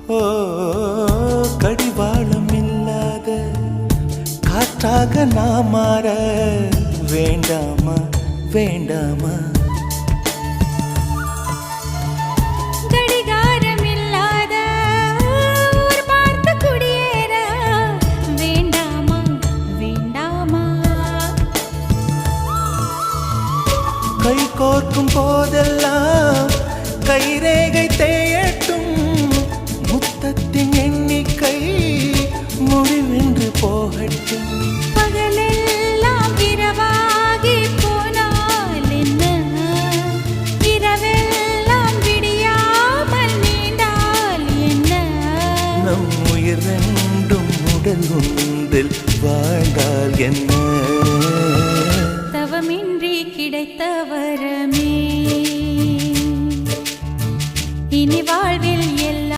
ஓ கடிவாளம் இல்லாத காற்றாக நான் மாற வேண்டாமா வேண்டாமா? கை கோர்க்கும் போதெல்லாம் கைரேகை தேயட்டும், முத்தத்தின் எண்ணிக்கை முடிவென்று போகட்டும். பகலெல்லாம் இரவாகி போனால் என்ன, இரவெல்லாம் விடியாமல் நீண்டால் என்ன? நம் உயிர் ரெண்டும் உடல் ஒன்றில் வாழ்ந்தால் என்ன?